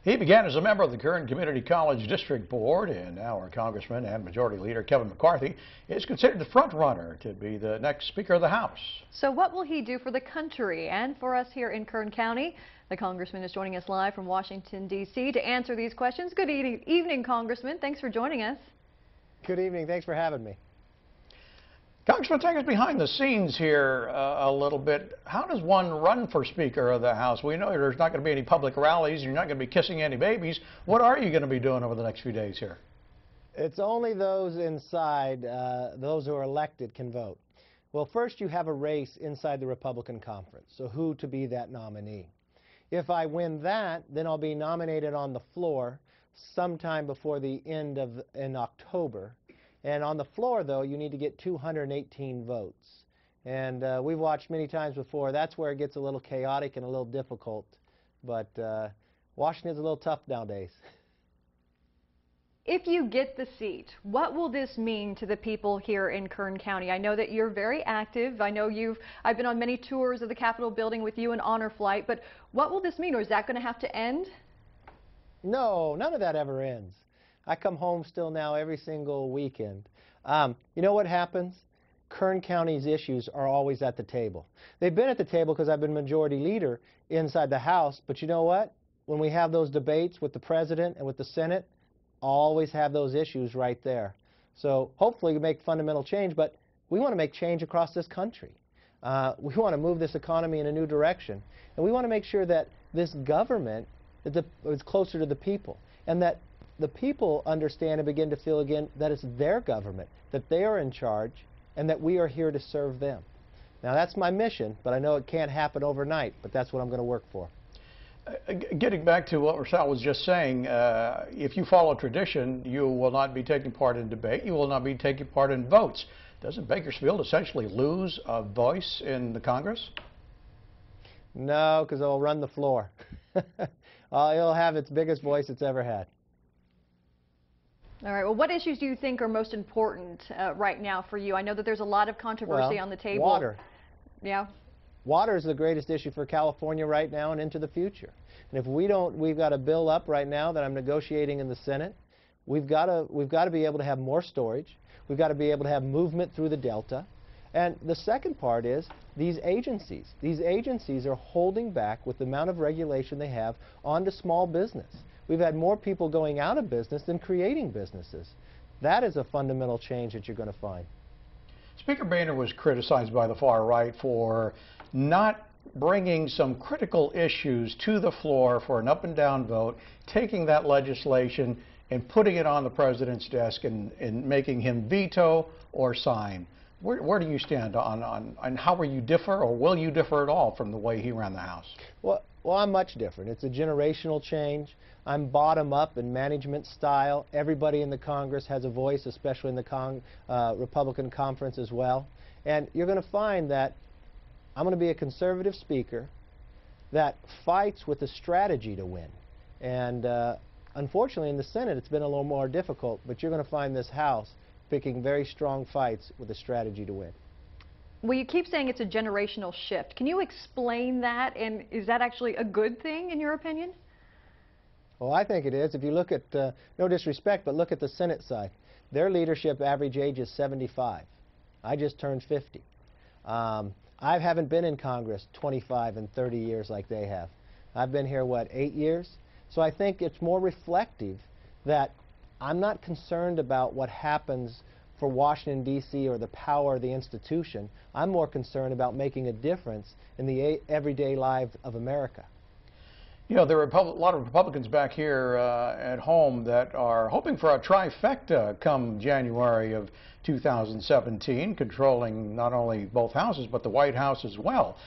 He began as a member of the Kern Community College District Board, and now our Congressman and Majority Leader Kevin McCarthy is considered the front runner to be the next Speaker of the House. So what will he do for the country and for us here in Kern County? The Congressman is joining us live from Washington, D.C. to answer these questions. Good evening, Congressman. Thanks for joining us. Good evening. Thanks for having me. Congressman, take us behind the scenes here a little bit. How does one run for Speaker of the House? We know there's not going to be any public rallies. You're not going to be kissing any babies. What are you going to be doing over the next few days here? It's only those inside, those who are elected can vote. Well, first you have a race inside the Republican conference, so who to be that nominee. If I win that, then I'll be nominated on the floor sometime before the end of in October. And on the floor, though, you need to get 218 votes. And we've watched many times before. That's where it gets a little chaotic and a little difficult. But Washington's a little tough nowadays. If you get the seat, what will this mean to the people here in Kern County? I know that you're very active. I know I've been on many tours of the Capitol building with you and Honor Flight. But what will this mean, or is that going to have to end? No, none of that ever ends. I come home still now every single weekend. You know what happens? Kern County's issues are always at the table. They've been at the table because I've been majority leader inside the House, but you know what? When we have those debates with the President and with the Senate, always have those issues right there. So hopefully we make fundamental change, but we want to make change across this country. We want to move this economy in a new direction, and we want to make sure that this government is closer to the people, and that the people understand and begin to feel again that it's their government, that they are in charge, and that we are here to serve them. Now that's my mission, but I know it can't happen overnight, but that's what I'm going to work for. Getting back to what Rosal was just saying, if you follow tradition, you will not be taking part in debate, you will not be taking part in votes. Doesn't Bakersfield essentially lose a voice in the Congress? No, because it'll run the floor. It'll have its biggest voice it's ever had. All right. Well, what issues do you think are most important right now for you? I know that there's a lot of controversy on the table. Water. Yeah. Water is the greatest issue for California right now and into the future. And if we don't, we've got a bill up right now that I'm negotiating in the Senate. We've got to be able to have more storage. We've got to be able to have movement through the Delta. And the second part is these agencies. These agencies are holding back with the amount of regulation they have onto small business. We've had more people going out of business than creating businesses. That is a fundamental change that you're going to find. Speaker Boehner was criticized by the far right for not bringing some critical issues to the floor for an up and down vote, taking that legislation and putting it on the president's desk and making him veto or sign. Where do you stand on how will you differ, or will you differ at all from the way he ran the House? Well, I'm much different. It's a generational change. I'm bottom-up in management style. Everybody in the Congress has a voice, especially in the Republican conference as well. And you're going to find that I'm going to be a conservative speaker that fights with a strategy to win. And unfortunately, in the Senate, it's been a little more difficult, but you're going to find this House picking very strong fights with a strategy to win. Well, you keep saying it's a generational shift. Can you explain that, and is that actually a good thing in your opinion? Well, I think it is. If you look at, no disrespect, but look at the Senate side. Their leadership average age is 75. I just turned 50. I haven't been in Congress 25 and 30 years like they have. I've been here, what, 8 years? So I think it's more reflective that I'm not concerned about what happens for Washington, D.C. or the power of the institution. I'm more concerned about making a difference in the everyday lives of America. You know, there are a lot of Republicans back here at home that are hoping for a trifecta come January of 2017, controlling not only both houses, but the White House as well.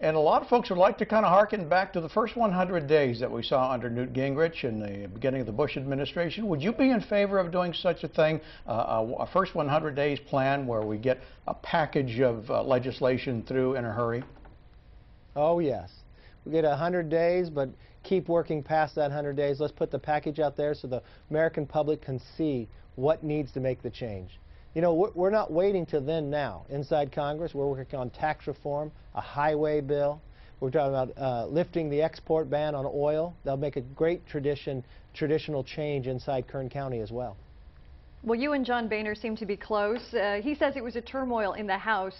And a lot of folks would like to kind of harken back to the first 100 days that we saw under Newt Gingrich in the beginning of the Bush administration. Would you be in favor of doing such a thing, a first 100 days plan where we get a package of legislation through in a hurry? Oh, yes. We get 100 days, but keep working past that 100 days. Let's put the package out there so the American public can see what needs to make the change. You know, we're not waiting till then now. Inside Congress, we're working on tax reform, a highway bill. We're talking about lifting the export ban on oil. They'll make a great traditional change inside Kern County as well. Well, you and John Boehner seem to be close. He says it was a turmoil in the House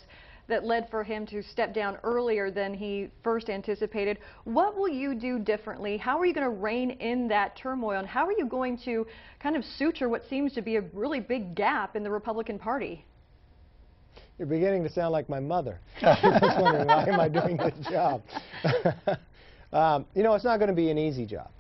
that led for him to step down earlier than he first anticipated. What will you do differently? How are you going to rein in that turmoil? And how are you going to kind of suture what seems to be a really big gap in the Republican Party? You're beginning to sound like my mother. I was wondering, why am I doing this job? You know, it's not going to be an easy job.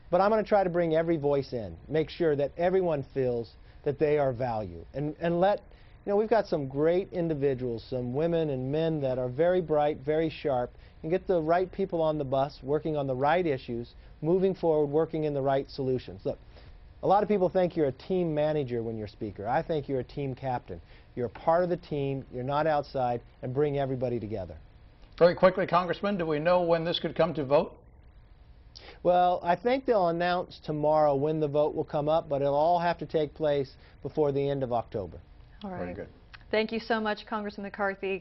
But I'm going to try to bring every voice in, make sure that everyone feels that they are valued. And let, you know, we've got some great individuals, some women and men that are very bright, very sharp, and get the right people on the bus, working on the right issues, moving forward, working in the right solutions. Look, a lot of people think you're a team manager when you're speaker. I think you're a team captain. You're a part of the team, you're not outside, and bring everybody together. Very quickly, Congressman, do we know when this could come to vote? Well, I think they'll announce tomorrow when the vote will come up, but it'll all have to take place before the end of October. All right. Very good. Thank you so much, Congressman McCarthy.